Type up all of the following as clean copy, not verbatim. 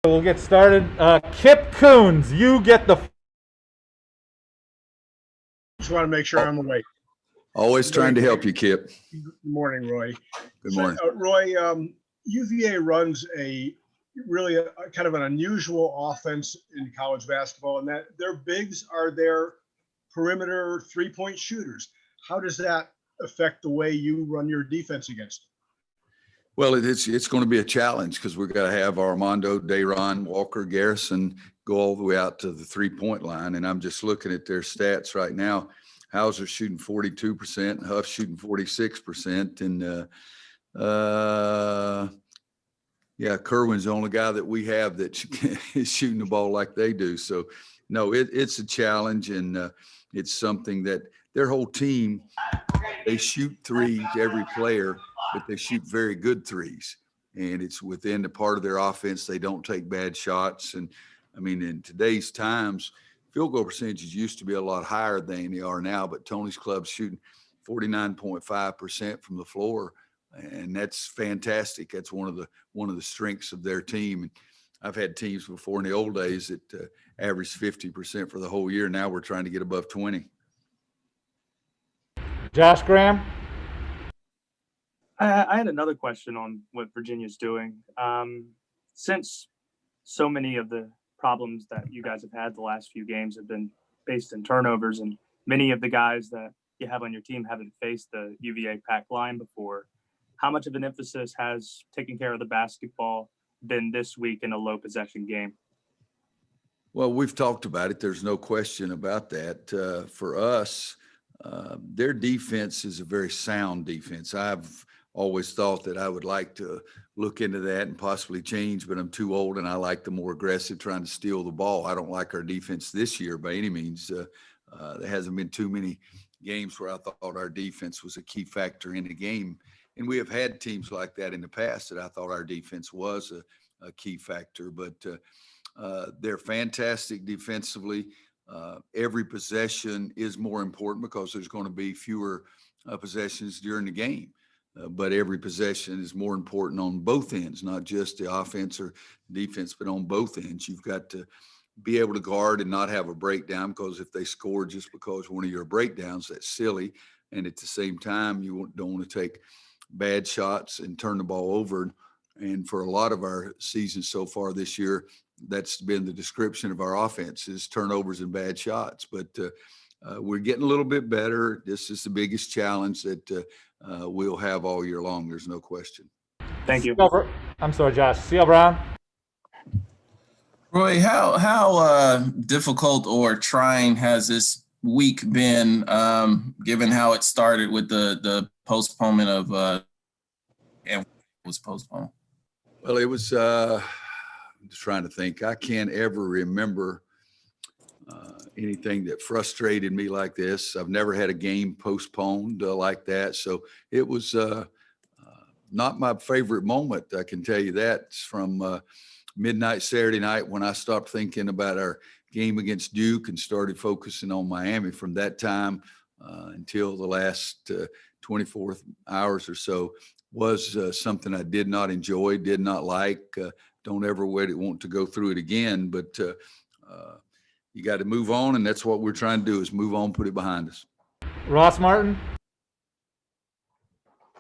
We'll get started. Kip Coons, you get the. Just want to make sure I'm awake. Always trying to help you, Kip. Good morning, Roy. Good morning. So, Roy, UVA runs a kind of an unusual offense in college basketball, and that their bigs are their perimeter three-point shooters. How does that affect the way you run your defense against them? Well, it's going to be a challenge because we're going to have Armando, Dayron, Walker, Garrison go all the way out to the three-point line. And I'm just looking at their stats right now. Hauser shooting 42%, Huff shooting 46%. And, Kerwin's the only guy that we have that is shooting the ball like they do. So, no, it's a challenge. And it's something that their whole team, they shoot threes, every player, but they shoot very good threes. And it's within the part of their offense. They don't take bad shots. And I mean, in today's times, field goal percentages used to be a lot higher than they are now, but Tony's club's shooting 49.5% from the floor. And that's fantastic. That's one of the strengths of their team. And I've had teams before in the old days that averaged 50% for the whole year. Now we're trying to get above 20. Josh Graham. I had another question on what Virginia's doing. Since so many of the problems that you guys have had the last few games have been based in turnovers, and many of the guys that you have on your team haven't faced the UVA pack line before, how much of an emphasis has taking care of the basketball been this week in a low possession game? Well, we've talked about it. There's no question about that. For us, their defense is a very sound defense. I've always thought that I would like to look into that and possibly change, but I'm too old and I like the more aggressive trying to steal the ball. I don't like our defense this year by any means. There hasn't been too many games where I thought our defense was a key factor in the game. And we have had teams like that in the past that I thought our defense was a key factor, but they're fantastic defensively. Every possession is more important because there's going to be fewer possessions during the game. But every possession is more important on both ends, not just the offense or defense, but on both ends. You've got to be able to guard and not have a breakdown, because if they score just because one of your breakdowns, that's silly. And at the same time, you don't want to take bad shots and turn the ball over. And for a lot of our seasons so far this year, that's been the description of our offense, is turnovers and bad shots. But we're getting a little bit better. This is the biggest challenge that we'll have all year long. There's no question. Thank you. I'm sorry, Josh. C.L. Brown. Roy, how difficult or trying has this week been, given how it started with the postponement of and was postponed? Well, it was. I'm just trying to think. I can't ever remember anything that frustrated me like this. I've never had a game postponed like that. So it was not my favorite moment. I can tell you that. It's from midnight Saturday night when I stopped thinking about our game against Duke and started focusing on Miami. From that time until the last 24 hours or so was something I did not enjoy, did not like. Don't ever want to go through it again. But you got to move on, and that's what we're trying to do, is move on, put it behind us. Ross Martin.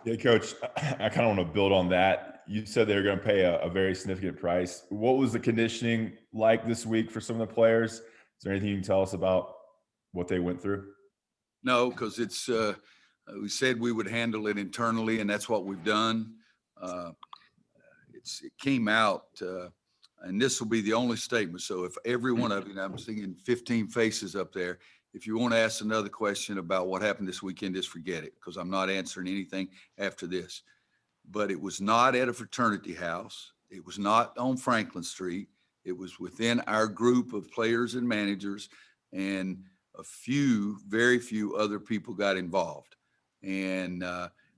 Yeah, Coach, I kind of want to build on that. You said they were going to pay a very significant price. What was the conditioning like this week for some of the players? Is there anything you can tell us about what they went through? No, because it's we said we would handle it internally, and that's what we've done. It came out, and this will be the only statement. So if every one of you, I'm seeing 15 faces up there, if you want to ask another question about what happened this weekend, just forget it, because I'm not answering anything after this. But it was not at a fraternity house. It was not on Franklin Street. It was within our group of players and managers, and very few other people got involved. And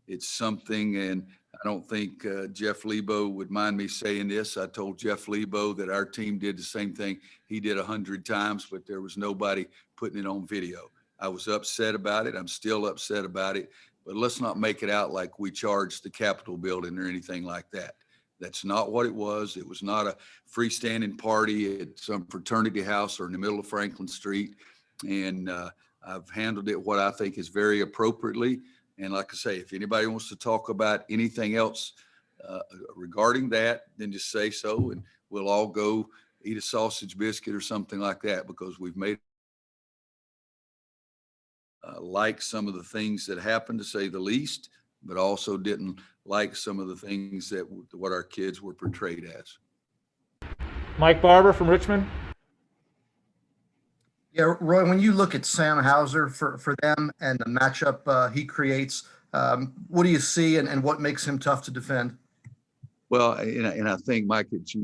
it's something, and I don't think Jeff Lebo would mind me saying this. I told Jeff Lebo that our team did the same thing he did 100 times, but there was nobody putting it on video. I was upset about it. I'm still upset about it. But let's not make it out like we charged the Capitol building or anything like that. That's not what it was. It was not a freestanding party at some fraternity house or in the middle of Franklin Street. And I've handled it what I think is very appropriately. And like I say, if anybody wants to talk about anything else regarding that, then just say so, and we'll all go eat a sausage biscuit or something like that, because we've made like some of the things that happened, to say the least, but also didn't like some of the things that what our kids were portrayed as. Mike Barber from Richmond. Yeah, Roy, when you look at Sam Hauser for them and the matchup he creates, what do you see and what makes him tough to defend? Well, and I think, Mike, it's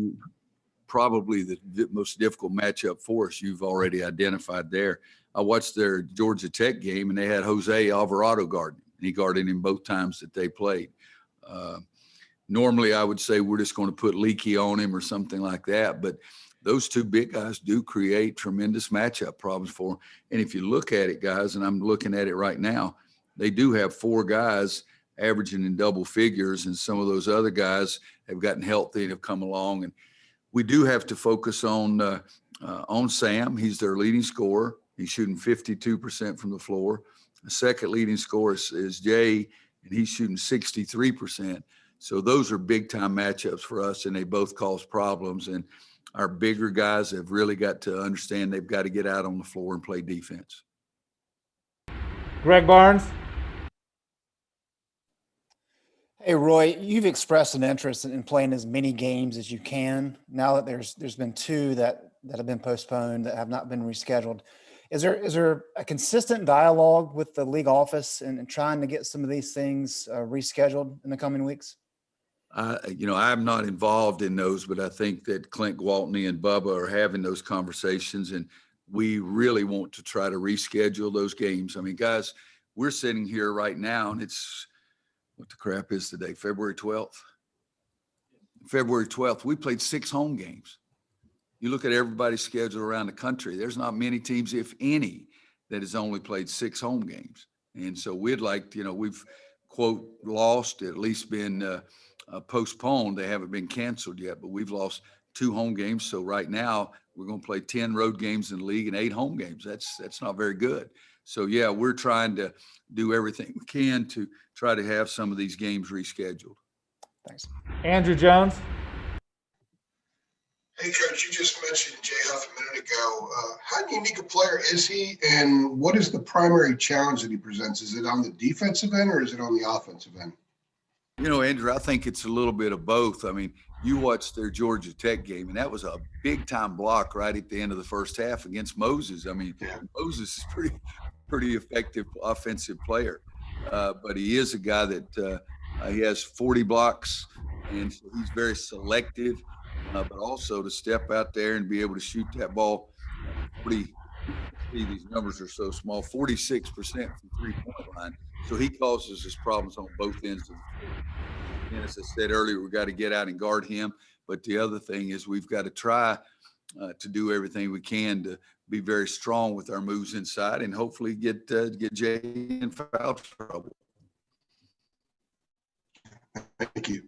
probably the most difficult matchup for us. You've already identified there. I watched their Georgia Tech game, and they had Jose Alvarado guarding. He guarded him both times that they played. Normally, I would say we're just going to put Leaky on him or something like that, but those two big guys do create tremendous matchup problems for them. And if you look at it, guys, and I'm looking at it right now, they do have 4 guys averaging in double figures, and some of those other guys have gotten healthy and have come along. And we do have to focus on Sam. He's their leading scorer. He's shooting 52% from the floor. The second leading scorer is Jay, and he's shooting 63%. So those are big time matchups for us, and they both cause problems. And our bigger guys have really got to understand they've got to get out on the floor and play defense. Greg Barnes. Hey, Roy, you've expressed an interest in playing as many games as you can. Now that there's been 2 that have been postponed, that have not been rescheduled. Is there a consistent dialogue with the league office and trying to get some of these things rescheduled in the coming weeks? I'm not involved in those, but I think that Clint Gwaltney and Bubba are having those conversations, and we really want to try to reschedule those games. I mean, guys, we're sitting here right now, and it's what the crap is today, February 12th. February 12th, we played 6 home games. You look at everybody's schedule around the country, there's not many teams, if any, that has only played 6 home games. And so we'd like, we've, quote, lost, at least been postponed. They haven't been canceled yet, but we've lost 2 home games. So right now we're going to play 10 road games in the league and 8 home games. That's not very good. So yeah, we're trying to do everything we can to try to have some of these games rescheduled. Thanks. Andrew Jones. Hey, Coach, you just mentioned Jay Huff a minute ago. How unique a player is he, and what is the primary challenge that he presents? Is it on the defensive end or is it on the offensive end? Andrew, I think it's a little bit of both. I mean, you watched their Georgia Tech game, and that was a big-time block right at the end of the first half against Moses. I mean, yeah. Moses is pretty effective offensive player, but he is a guy that he has 40 blocks, and so he's very selective. But also to step out there and be able to shoot that ball, these numbers are so small, 46% from three-point line. So he causes us problems on both ends of the floor. And as I said earlier, we've got to get out and guard him. But the other thing is we've got to try to do everything we can to be very strong with our moves inside and hopefully get Jay in foul trouble. Thank you.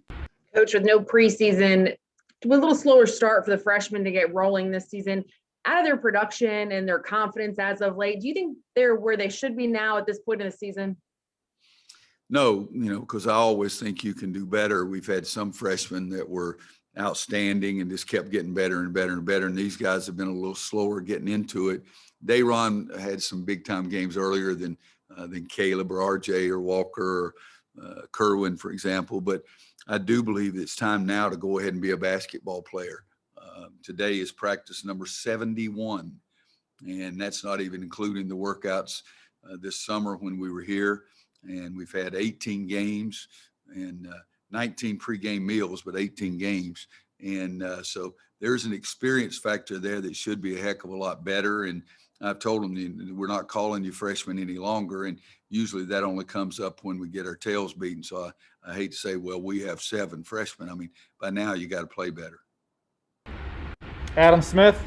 Coach, with no preseason, a little slower start for the freshmen to get rolling this season. Out of their production and their confidence as of late, do you think they're where they should be now at this point in the season? No, because I always think you can do better. We've had some freshmen that were outstanding and just kept getting better and better and better. And these guys have been a little slower getting into it. Dayron had some big time games earlier than Caleb or RJ or Walker or Kerwin, for example. But I do believe it's time now to go ahead and be a basketball player. Today is practice number 71, and that's not even including the workouts this summer when we were here. And we've had 18 games and 19 pregame meals, but 18 games. And so there's an experience factor there that should be a heck of a lot better. And I've told them we're not calling you freshmen any longer. And usually that only comes up when we get our tails beaten. So I hate to say, well, we have 7 freshmen. I mean, by now you got to play better. Adam Smith.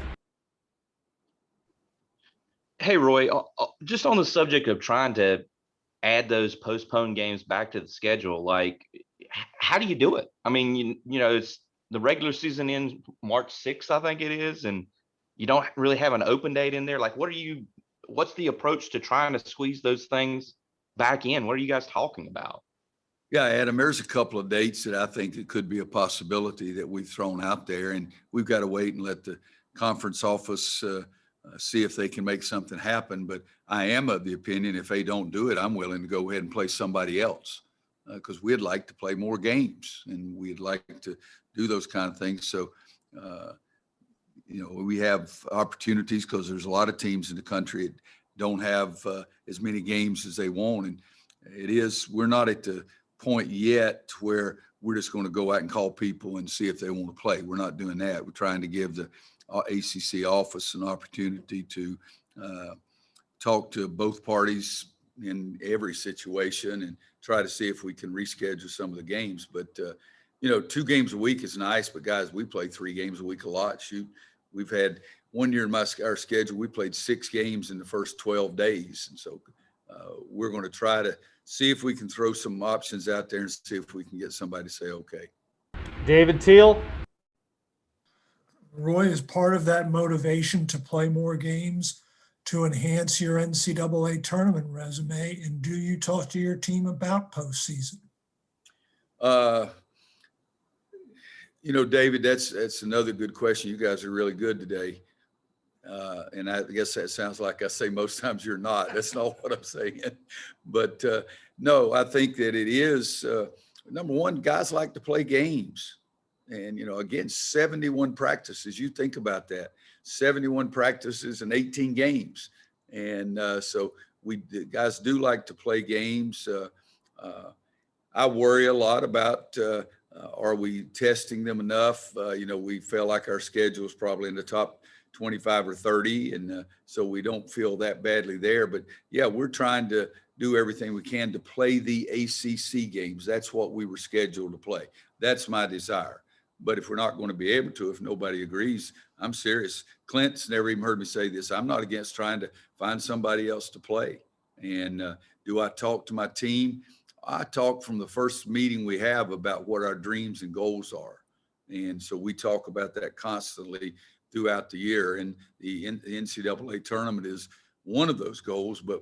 Hey, Roy, just on the subject of trying to add those postponed games back to the schedule. Like, how do you do it? I mean, you know, it's the regular season ends March 6th, I think it is, and you don't really have an open date in there. Like, what's the approach to trying to squeeze those things back in? What are you guys talking about? Yeah, Adam, there's a couple of dates that I think it could be a possibility that we've thrown out there, and we've got to wait and let the conference office see if they can make something happen. But I am of the opinion if they don't do it, I'm willing to go ahead and play somebody else because we'd like to play more games and we'd like to do those kind of things. So, you know, we have opportunities because there's a lot of teams in the country that don't have as many games as they want. And we're not at the point yet where we're just going to go out and call people and see if they want to play. We're not doing that. We're trying to give the ACC office an opportunity to talk to both parties in every situation and try to see if we can reschedule some of the games. But, you know, 2 games a week is nice, but guys, we play 3 games a week a lot. Shoot, we've had one year in our schedule, we played 6 games in the first 12 days. And so we're going to try to see if we can throw some options out there and see if we can get somebody to say, okay. David Teal. Roy, is part of that motivation to play more games to enhance your NCAA tournament resume? And do you talk to your team about postseason? You know, David, that's another good question. You guys are really good today. And I guess that sounds like I say most times you're not. That's not what I'm saying. But no, I think that it is, number one, guys like to play games. And, you know, again, 71 practices. You think about that. 71 practices and 18 games. And so the guys do like to play games. I worry a lot about are we testing them enough? You know, we feel like our schedule is probably in the top 25 or 30. And so we don't feel that badly there. But yeah, we're trying to do everything we can to play the ACC games. That's what we were scheduled to play. That's my desire. But if we're not going to be able to, if nobody agrees, I'm serious. Clint's never even heard me say this. I'm not against trying to find somebody else to play. And do I talk to my team? I talk from the first meeting we have about what our dreams and goals are. And so we talk about that constantly throughout the year. And the NCAA tournament is one of those goals, but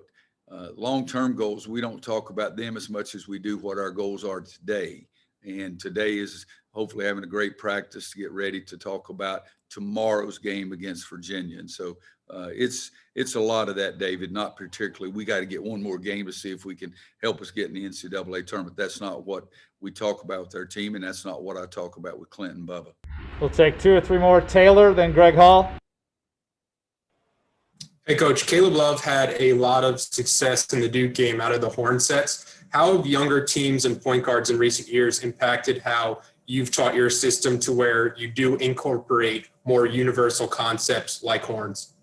long-term goals, we don't talk about them as much as we do what our goals are today. And today is hopefully having a great practice to get ready to talk about tomorrow's game against Virginia. And so it's a lot of that, David, not particularly. We got to get one more game to see if we can help us get in the NCAA tournament. That's not what we talk about with our team, and that's not what I talk about with Clint and Bubba. We'll take 2 or 3 more. Taylor, then Greg Hall. Hey, Coach. Caleb Love had a lot of success in the Duke game out of the horn sets. How have younger teams and point guards in recent years impacted how you've taught your system to where you do incorporate more universal concepts like horns?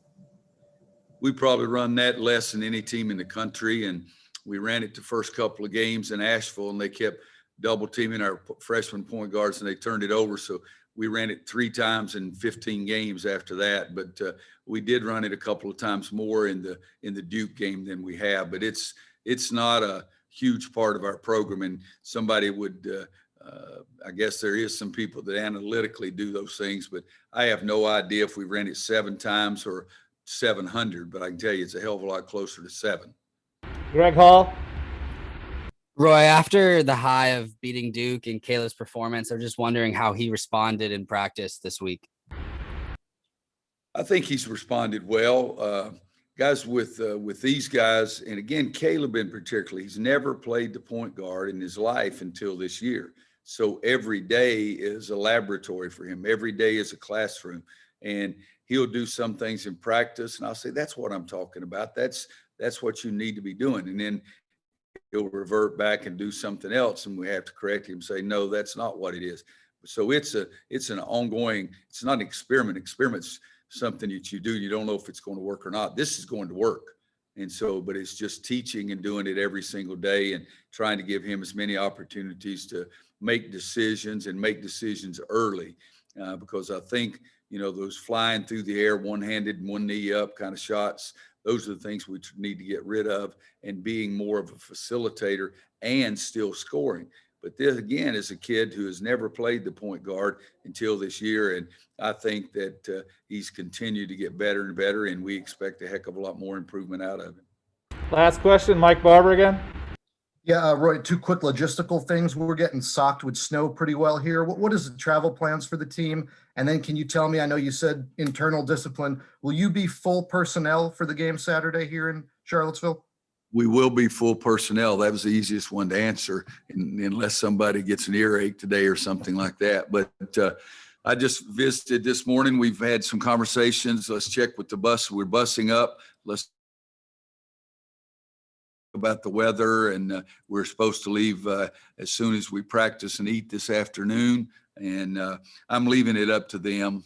We probably run that less than any team in the country. And we ran it the first couple of games in Asheville, and they kept double teaming our freshman point guards, and they turned it over. So we ran it 3 times in 15 games after that. But we did run it a couple of times more in the Duke game than we have. But it's not a huge part of our program. And somebody would, I guess there is some people that analytically do those things, but I have no idea if we ran it 7 times or 700, but I can tell you it's a hell of a lot closer to 7. Greg Hall. Roy, after the high of beating Duke and Caleb's performance, I'm just wondering how he responded in practice this week. I think he's responded well. Guys, with these guys, and again, Caleb in particular, he's never played the point guard in his life until this year. So every day is a laboratory for him. Every day is a classroom. And he'll do some things in practice, and I'll say, that's what I'm talking about. That's what you need to be doing. And then he'll revert back and do something else, and we have to correct him and say, no, that's not what it is. So it's an ongoing, it's not an experiment. Experiment's something that you do. You don't know if it's going to work or not. This is going to work. And so, but it's just teaching and doing it every single day and trying to give him as many opportunities to make decisions and make decisions early. Because I think, you know, those flying through the air, one-handed, one knee up kind of shots, Those are the things we need to get rid of, and being more of a facilitator and still scoring. But this, again, is a kid who has never played the point guard until this year. And I think that he's continued to get better and better, and we expect a heck of a lot more improvement out of him. Last question, Mike Barber again. Yeah, Roy, two quick logistical things. We're getting socked with snow pretty well here. What is the travel plans for the team? And then can you tell me, I know you said internal discipline, will you be full personnel for the game Saturday here in Charlottesville? We will be full personnel. That was the easiest one to answer, unless somebody gets an earache today or something like that. But I just visited this morning. We've had some conversations. Let's check with the bus. We're busing up. Let's about the weather, and we're supposed to leave as soon as we practice and eat this afternoon. And I'm leaving it up to them.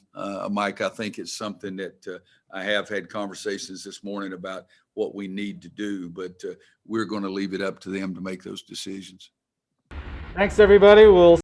Mike, I think it's something that I have had conversations this morning about what we need to do, but we're going to leave it up to them to make those decisions. Thanks, everybody. We'll